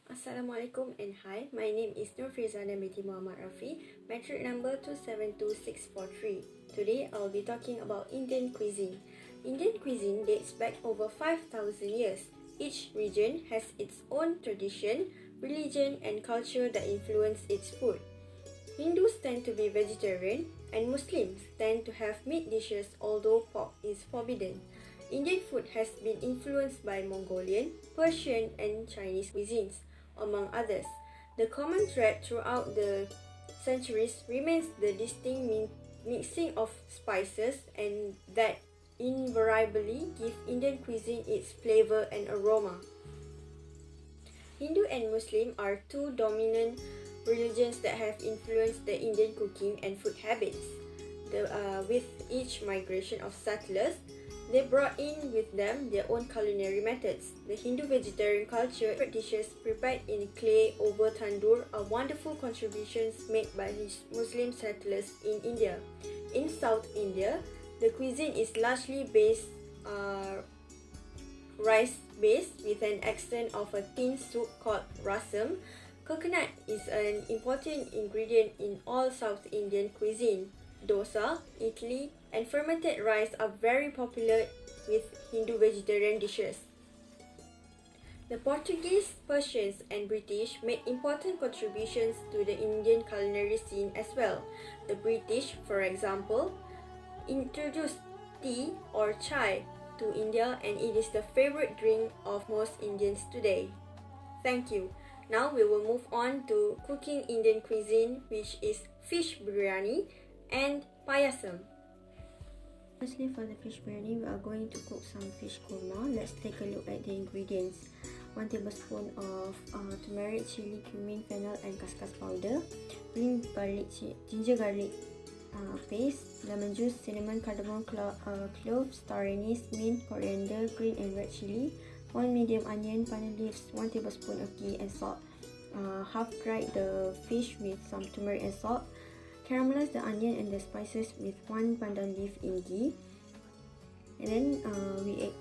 Assalamualaikum and hi, my name is Nurfrizana binti Muhammad Rafi, metric number 272643. Today I'll be talking about Indian cuisine. Indian cuisine dates back over 5,000 years. Each region has its own tradition, religion and culture that influence its food. Hindus tend to be vegetarian and Muslims tend to have meat dishes although pork is forbidden. Indian food has been influenced by Mongolian, Persian and Chinese cuisines, among others. The common thread throughout the centuries remains the distinct mixing of spices and that invariably give Indian cuisine its flavor and aroma. Hindu and Muslim are two dominant religions that have influenced the Indian cooking and food habits. With each migration of settlers, they brought in with them their own culinary methods. The Hindu vegetarian culture dishes prepared in clay over tandoor are wonderful contributions made by Muslim settlers in India. In South India, the cuisine is largely rice-based with an accent of a thin soup called rasam. Coconut is an important ingredient in all South Indian cuisine. Dosa, idli, and fermented rice are very popular with Hindu vegetarian dishes. The Portuguese, Persians, and British made important contributions to the Indian culinary scene as well. The British, for example, introduced tea or chai to India, and it is the favorite drink of most Indians today. Thank you. Now we will move on to cooking Indian cuisine, which is fish biryani and payasam. Firstly, for the fish biryani, we are going to cook some fish korma. Let's take a look at the ingredients. 1 tablespoon of turmeric, chili, cumin, fennel and khaskhas powder, green garlic, ginger garlic paste, lemon juice, cinnamon, cardamom, cloves, star anise, mint, coriander, green and red chili, 1 medium onion, pandan leaves, 1 tablespoon of ghee and salt. Half dried the fish with some turmeric and salt. Caramelize the onion and the spices with 1 pandan leaf in ghee. And then we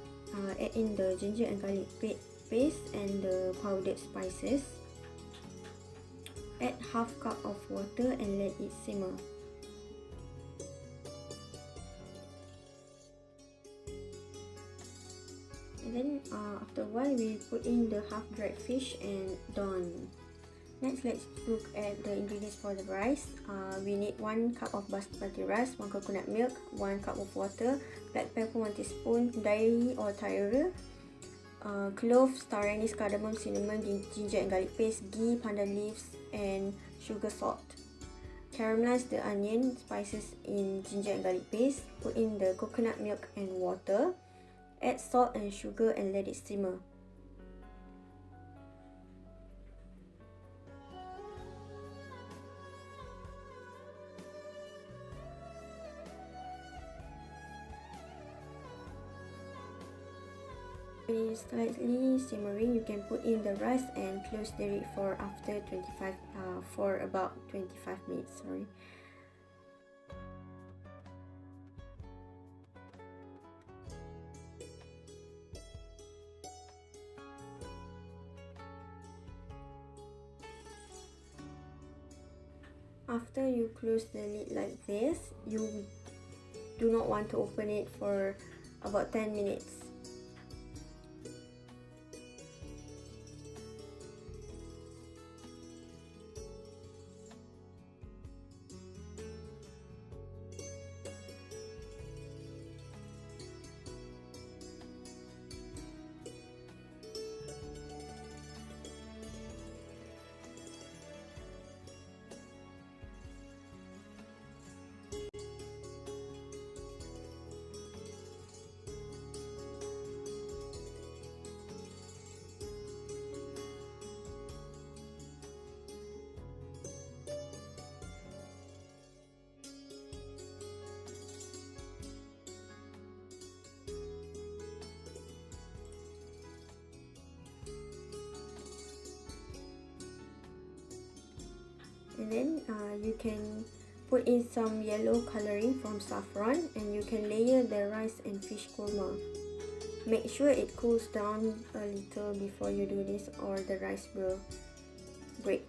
add in the ginger and garlic paste and the powdered spices. Add half cup of water and let it simmer. And then after a while, we put in the half-dried fish and done. Next, let's look at the ingredients for the rice. We need 1 cup of basmati rice, 1 coconut milk, 1 cup of water, black pepper 1 teaspoon, dairy or tiara, cloves, star anise, cardamom, cinnamon, ginger and garlic paste, ghee, pandan leaves and sugar, salt. Caramelize the onion, spices in ginger and garlic paste, put in the coconut milk and water, add salt and sugar and let it simmer. When it is slightly simmering, you can put in the rice and close the lid for about 25 minutes. After you close the lid like this, you do not want to open it for about 10 minutes. And then you can put in some yellow coloring from saffron and you can layer the rice and fish korma. Make sure it cools down a little before you do this, or the rice will break.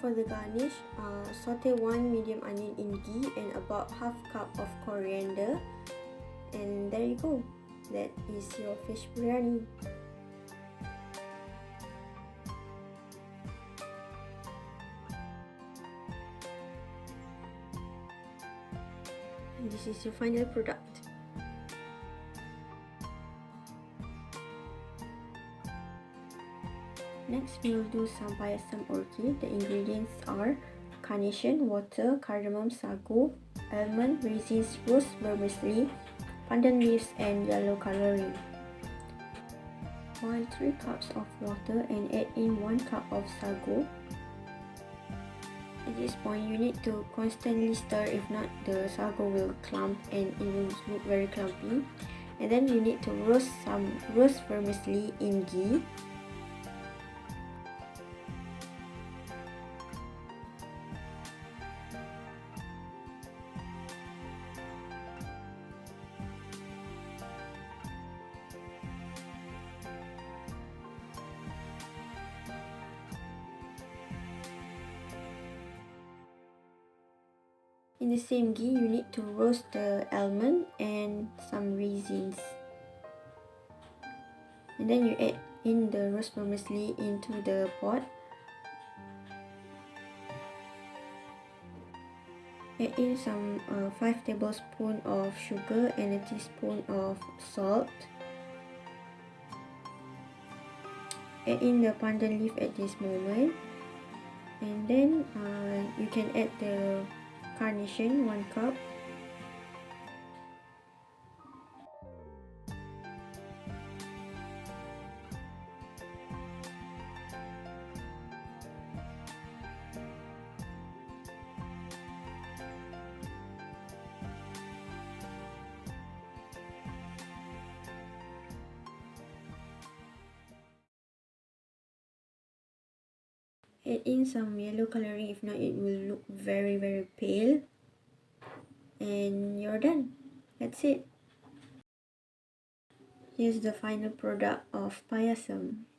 For the garnish, saute 1 medium onion in ghee and about half cup of coriander, and there you go. That is your fish biryani. And this is your final product. Next, we will do some payasam orchid. The ingredients are carnation, water, cardamom, sagu, almond, raisins, rose vermicelli, pandan leaves, and yellow colouring. Boil 3 cups of water and add in 1 cup of sagu. At this point, you need to constantly stir, if not the sagu will clump and it will look very clumpy. And then you need to roast some rose vermicelli in ghee. In the same ghee, you need to roast the almond and some raisins. And then you add in the roast vermicelli into the pot. Add in some 5 tablespoons of sugar and a teaspoon of salt. Add in the pandan leaf at this moment. And then you can add the carnation, 1 cup. Add in some yellow colouring, if not it will look very pale. And you're done. That's it. Here's the final product of payasam.